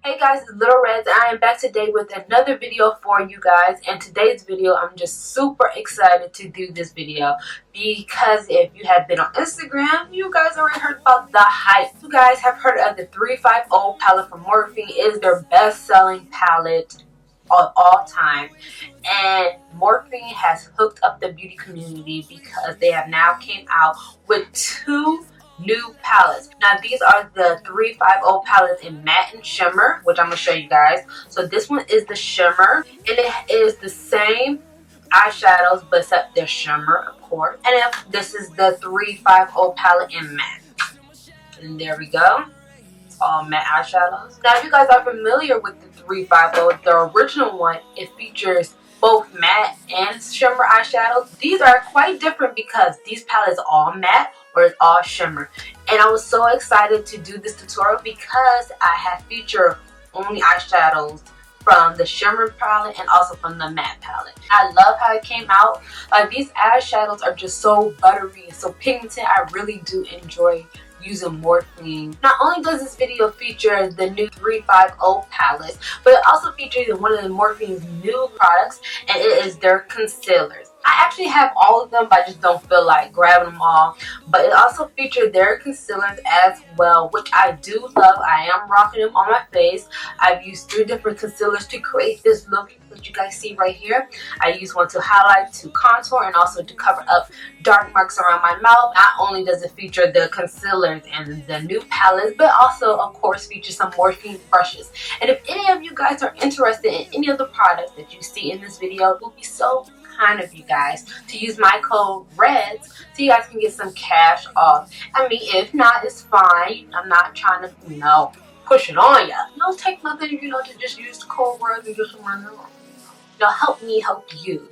Hey guys, it's LilRedz and I am back today with another video for you guys. And today's video, I'm just super excited to do this video because if you have been on Instagram, you guys already heard about the hype. You guys have heard of the 350 palette from Morphe. It is their best-selling palette of all time, and Morphe has hooked up the beauty community because they have now came out with two new palettes. Now these are the 350 palettes in matte and shimmer, which I'm going to show you guys. So this one is the shimmer, and it is the same eyeshadows but except they're shimmer, of course. And if this is the 350 palette in matte, and there we go, it's all matte eyeshadows. Now if you guys are familiar with the 350, the original one, it features both matte and shimmer eyeshadows. These are quite different because these palettes are all matte or it's all shimmer. And I was so excited to do this tutorial because I have featured only eyeshadows from the shimmer palette and also from the matte palette. I love how it came out. Like, these eyeshadows are just so buttery and so pigmented. I really do enjoy using Morphe. Not only does this video feature the new 350 palettes, but it also features one of the Morphe's new products, and it is their concealers. I actually have all of them, but I just don't feel like grabbing them all. But it also featured their concealers as well, which I do love. I am rocking them on my face. I've used 3 different concealers to create this look that you guys see right here. I use one to highlight, to contour, and also to cover up dark marks around my mouth. Not only does it feature the concealers and the new palettes, but also, of course, features some Morphe brushes. And if any of you guys are interested in any of the products that you see in this video, it will be so kind of you guys to use my code REDZ so you guys can get some cash off. I mean, if not, it's fine. I'm not trying to, push it on ya. Don't take nothing, to just use the code REDZ and get some money. Help me help you.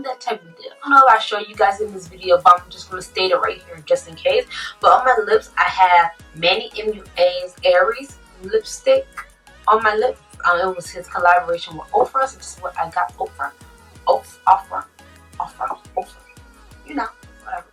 That type of deal. I don't know if I show you guys in this video, but I'm just going to state it right here just in case. But on my lips, I have Manny MUA's Aries lipstick on my lips. It was his collaboration with Ofra, so this is what I got. Ofra. Whatever.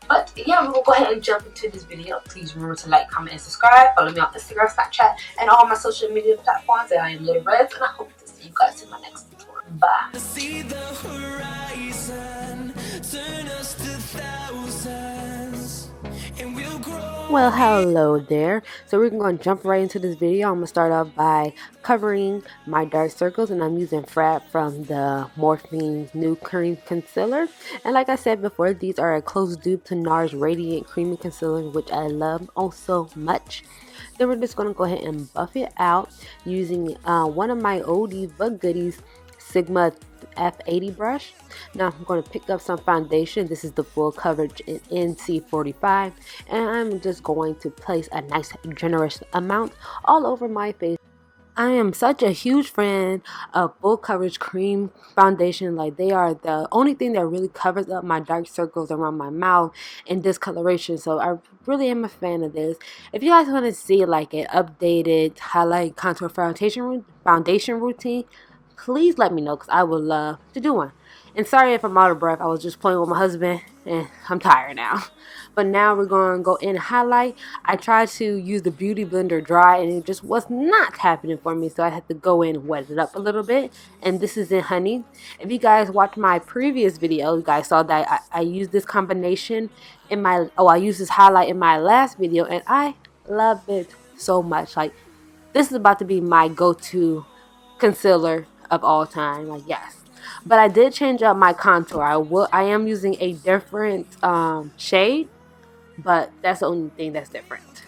But yeah, we're gonna go ahead and jump into this video. Please remember to like, comment, and subscribe. Follow me on Instagram, Snapchat, and all my social media platforms. And I am LilRedz, and I hope to see you guys in my next tutorial. Bye. See the horizon, turn us to thousands, and we'll grow. Well, hello there. So we're going to jump right into this video. I'm going to start off by covering my dark circles, and I'm using Frap from the Morphe's new cream concealer. And like I said before, these are a close dupe to NARS Radiant Creamy Concealer, which I love oh so much. Then we're just going to go ahead and buff it out using one of my oldies but goodies, Sigma F80 brush. Now I'm going to pick up some foundation. This is the full coverage in NC45, and I'm just going to place a nice generous amount all over my face. I am such a huge fan of full coverage cream foundation. Like, they are the only thing that really covers up my dark circles around my mouth and discoloration. So I really am a fan of this. If you guys want to see like an updated highlight contour foundation routine, please let me know because I would love to do one. And sorry if I'm out of breath. I was just playing with my husband and I'm tired now. But now we're going to go in and highlight. I tried to use the Beauty Blender dry and it just was not happening for me. So I had to go in and wet it up a little bit. And this is in Honey. If you guys watched my previous video, you guys saw that I used this combination in my, I used this highlight in my last video. And I love it so much. Like, this is about to be my go-to concealer of all time. Like, yes. But I did change up my contour. I am using a different shade, but that's the only thing that's different.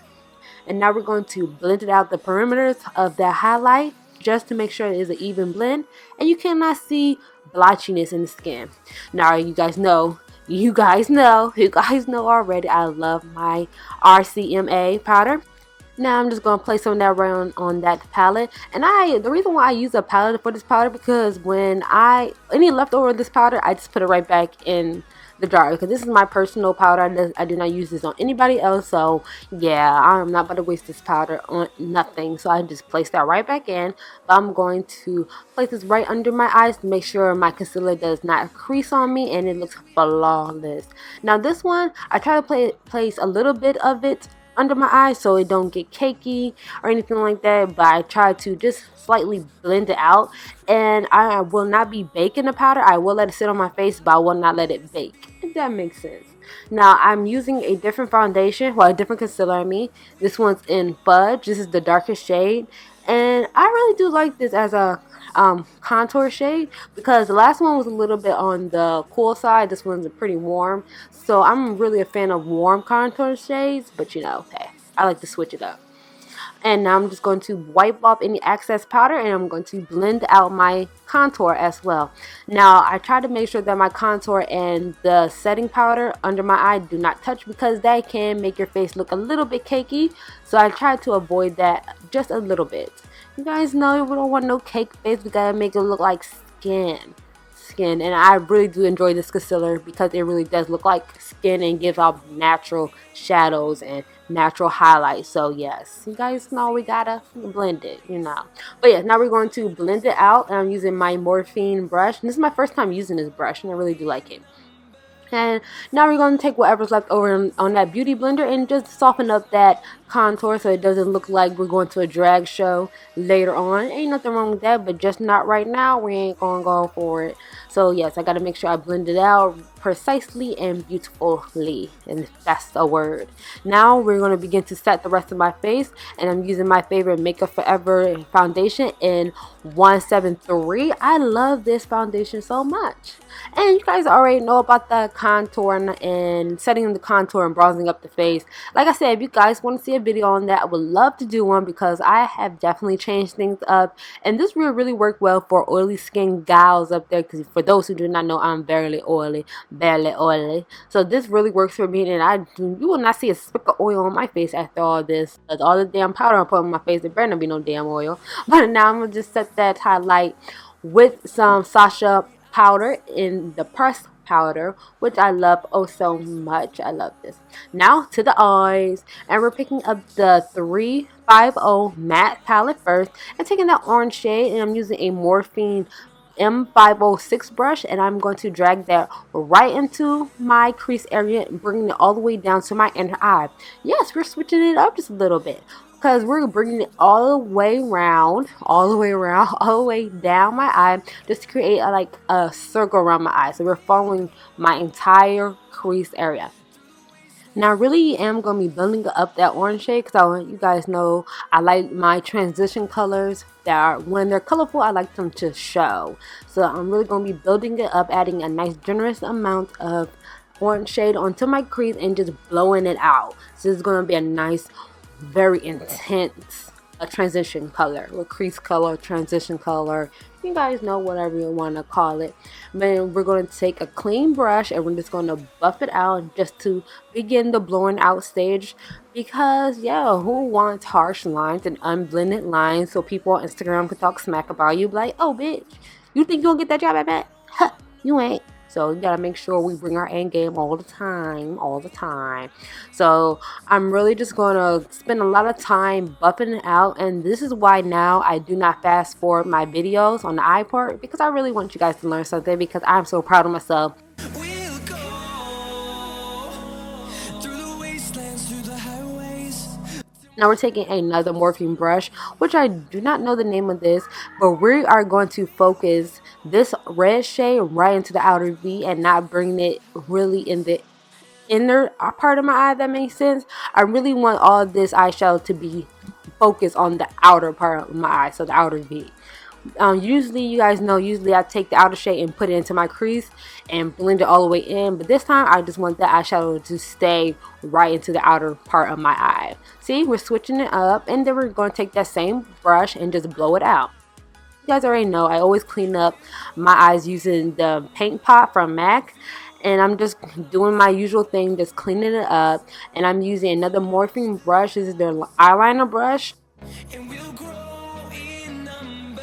And now we're going to blend it out the perimeters of that highlight just to make sure it is an even blend and you cannot see blotchiness in the skin. Now you guys know already, I love my RCMA powder. Now I'm just going to place some of that around on that palette. And the reason why I use a palette for this powder, because when any leftover of this powder, I just put it right back in the jar. Because this is my personal powder. I do not use this on anybody else. So yeah, I'm not about to waste this powder on nothing. So I just place that right back in. But I'm going to place this right under my eyes to make sure my concealer does not crease on me and it looks flawless. Now this one, I try to place a little bit of it under my eyes so it don't get cakey or anything like that, but I try to just slightly blend it out. And I will not be baking the powder. I will let it sit on my face, but I will not let it bake, if that makes sense. Now I'm using a different foundation, well, a different concealer I mean. This one's in Fudge. This is the darkest shade, and I really do like this as a contour shade because the last one was a little bit on the cool side. This one's pretty warm, so I'm really a fan of warm contour shades, but you know, hey, I like to switch it up. And now I'm just going to wipe off any excess powder, and I'm going to blend out my contour as well. Now I try to make sure that my contour and the setting powder under my eye do not touch because that can make your face look a little bit cakey, so I try to avoid that just a little bit. You guys know we don't want no cake face, we gotta make it look like skin. And I really do enjoy this concealer because it really does look like skin and gives off natural shadows and natural highlights. So yes, you guys know we gotta blend it, you know. But yeah, now we're going to blend it out, and I'm using my Morphe brush, and this is my first time using this brush, and I really do like it. And now we're going to take whatever's left over on that beauty blender and just soften up that contour so it doesn't look like we're going to a drag show later on. Ain't nothing wrong with that, but just not right now. We ain't going to go for it. So yes, I got to make sure I blend it out precisely and beautifully, and that's the word. Now we're going to begin to set the rest of my face, and I'm using my favorite Makeup Forever foundation in 173. I love this foundation so much. And you guys already know about the contour and setting the contour and bronzing up the face. Like I said, if you guys want to see a video on that, I would love to do one because I have definitely changed things up, and this will really work well for oily skin gals up there, because for those who do not know, I'm barely oily. So this really works for me, and you will not see a speck of oil on my face after all this. Because all the damn powder I put on my face, there better not be no damn oil. But now I'm going to just set that highlight with some Sasha powder in the pressed powder, which I love oh so much. I love this. Now to the eyes, and we're picking up the 350 matte palette first and taking that orange shade, and I'm using a Morphe M506 brush, and I'm going to drag that right into my crease area and bringing it all the way down to my inner eye. Yes, we're switching it up just a little bit because we're bringing it all the way around, all the way down my eye, just to create like a circle around my eye. So we're following my entire crease area. Now I really am going to be building up that orange shade because you guys know I like my transition colors that are, when they're colorful, I like them to show. So I'm really going to be building it up, adding a nice generous amount of orange shade onto my crease and just blowing it out. So this is going to be a nice, very intense transition color, or crease color, transition color. You guys know, whatever you want to call it. Then we're going to take a clean brush and we're just going to buff it out just to begin the blowing out stage, because yeah, who wants harsh lines and unblended lines so people on Instagram can talk smack about you, like, oh bitch, you think you'll get that job at that? Huh, you ain't. So you gotta make sure we bring our A game all the time. So I'm really just gonna spend a lot of time buffing it out, and this is why now I do not fast forward my videos on the eye part, because I really want you guys to learn something, because I'm so proud of myself. We'll go through the wastelands, through the highways. Now we're taking another Morphe brush, which I do not know the name of this, but we are going to focus this red shade right into the outer V and not bring it really in the inner part of my eye, if that makes sense. I really want all of this eyeshadow to be focused on the outer part of my eye, so the outer V. Usually, you guys know, usually I take the outer shade and put it into my crease and blend it all the way in, but this time I just want that eyeshadow to stay right into the outer part of my eye. See, we're switching it up, and then we're going to take that same brush and just blow it out. You guys already know I always clean up my eyes using the paint pot from MAC, and I'm just doing my usual thing, just cleaning it up. And I'm using another Morphe brush. This is their eyeliner brush. And we'll grow in number,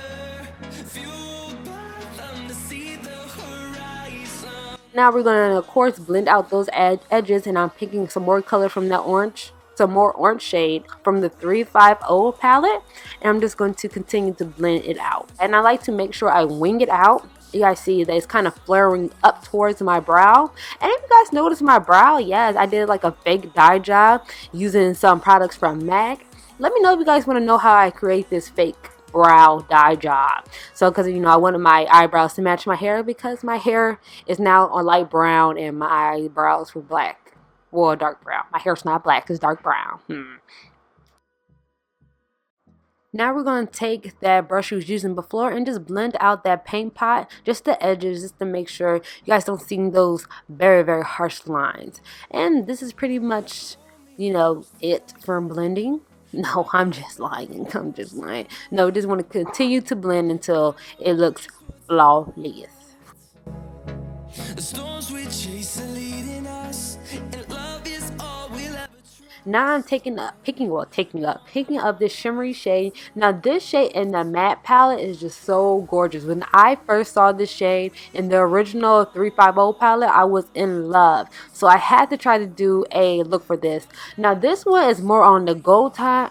fueled by them to see the horizon. Now we're going to, of course, blend out those edges, and I'm picking some more color from that orange some more orange shade from the 350 palette, and I'm just going to continue to blend it out. And I like to make sure I wing it out. You guys see that it's kind of flaring up towards my brow. And if you guys notice my brow, yes, I did like a fake dye job using some products from MAC. Let me know if you guys want to know how I create this fake brow dye job. So because I wanted my eyebrows to match my hair, because my hair is now a light brown and my eyebrows were black. Well, dark brown. My hair's not black, it's dark brown. Now we're going to take that brush we was using before and just blend out that paint pot, just the edges, just to make sure you guys don't see those very, very harsh lines. And this is pretty much, it for blending. No, I'm just lying. No, just want to continue to blend until it looks flawless. The storms we chase are leading us, and love is all we'll ever try. Now I'm picking up this shimmery shade. Now this shade in the matte palette is just so gorgeous. When I first saw this shade in the original 350 palette, I was in love. So I had to try to do a look for this. Now this one is more on the gold side.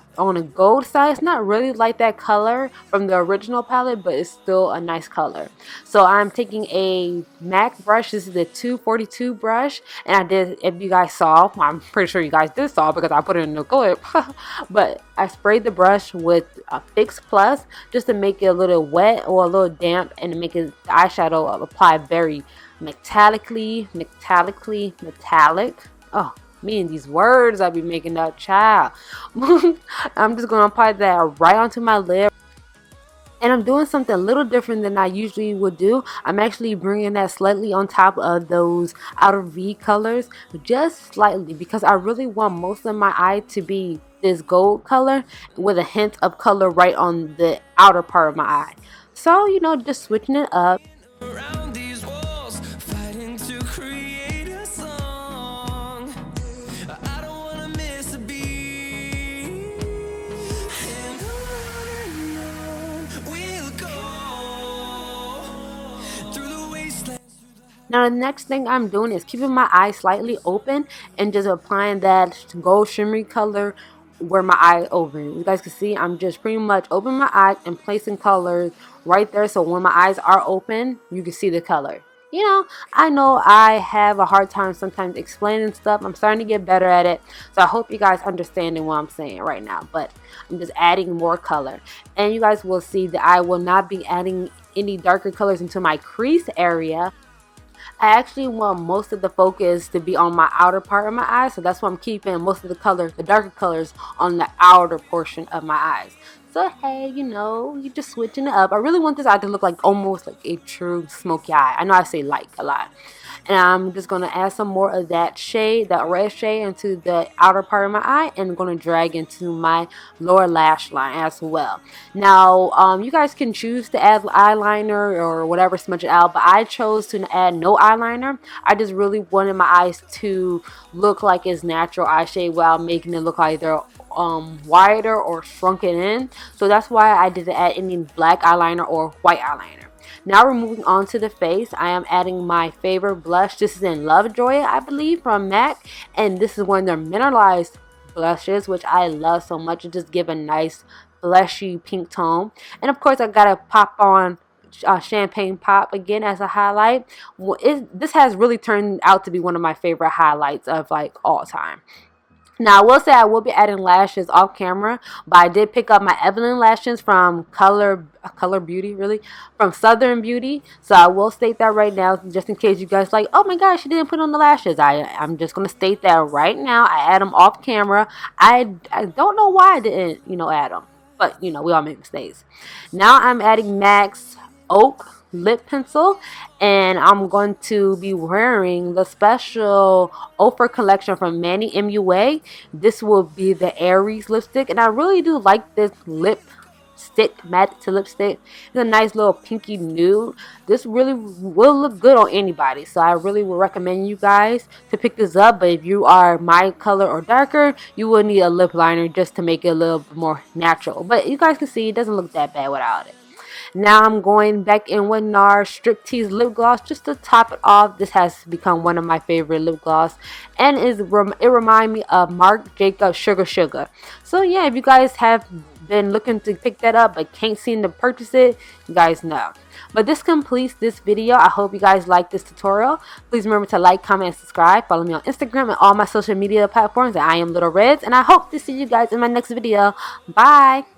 It's not really like that color from the original palette, but it's still a nice color. So I'm taking a MAC brush. This is the 242 brush, and I did, if you guys saw, I'm pretty sure you guys did saw because I put it in the clip, but I sprayed the brush with a Fix Plus just to make it a little wet or a little damp, and to make it, the eyeshadow apply very metallic. Oh, me and these words I be making that child. I'm just going to apply that right onto my lip. And I'm doing something a little different than I usually would do. I'm actually bringing that slightly on top of those outer V colors, just slightly, because I really want most of my eye to be this gold color with a hint of color right on the outer part of my eye. So, just switching it up. Around these walls, fighting to create a song. I don't wanna miss a beat. And on we'll go through the wastelands. Now the next thing I'm doing is keeping my eye slightly open and just applying that gold shimmery color where my eye open. You guys can see I'm just pretty much opening my eye and placing colors right there, so when my eyes are open, you can see the color. I know I have a hard time sometimes explaining stuff. I'm starting to get better at it, so I hope you guys understanding what I'm saying right now. But I'm just adding more color, and you guys will see that I will not be adding any darker colors into my crease area. I actually want most of the focus to be on my outer part of my eyes, so that's why I'm keeping most of the darker colors on the outer portion of my eyes. So hey, you're just switching it up. I really want this eye to look like almost like a true smoky eye. I know I say like a lot. And I'm just going to add some more of that shade, that red shade, into the outer part of my eye, and I'm going to drag into my lower lash line as well. Now, you guys can choose to add eyeliner or whatever, smudge it out, but I chose to add no eyeliner. I just really wanted my eyes to look like its natural eye shade while making it look either wider or shrunken in. So that's why I didn't add any black eyeliner or white eyeliner. Now we're moving on to the face. I am adding my favorite blush. This is in Lovejoy, I believe, from MAC. And this is one of their mineralized blushes, which I love so much. It just gives a nice blushy pink tone. And of course, I got to pop on Champagne Pop again as a highlight. This has really turned out to be one of my favorite highlights of like all time. Now, I will say I will be adding lashes off camera, but I did pick up my Evelyn lashes from Color Beauty, from Southern Beauty. So I will state that right now, just in case you guys like, oh my gosh, she didn't put on the lashes. I'm just going to state that right now. I add them off camera. I don't know why I didn't, add them. But, we all make mistakes. Now I'm adding MAC's Oak lip pencil, and I'm going to be wearing the special Oprah collection from Manny MUA. This will be the Aries lipstick, and I really do like this lipstick, matte to lipstick. It's a nice little pinky nude. This really will look good on anybody, so I really would recommend you guys to pick this up. But if you are my color or darker, you will need a lip liner just to make it a little more natural. But you guys can see it doesn't look that bad without it. Now I'm going back in with NARS Strict Tease lip gloss just to top it off. This has become one of my favorite lip gloss, and it reminds me of Marc Jacobs Sugar Sugar. So yeah, if you guys have been looking to pick that up but can't seem to purchase it, you guys know. But this completes this video. I hope you guys like this tutorial. Please remember to like, comment, and subscribe. Follow me on Instagram and all my social media platforms. I am LilRedz, and I hope to see you guys in my next video. Bye.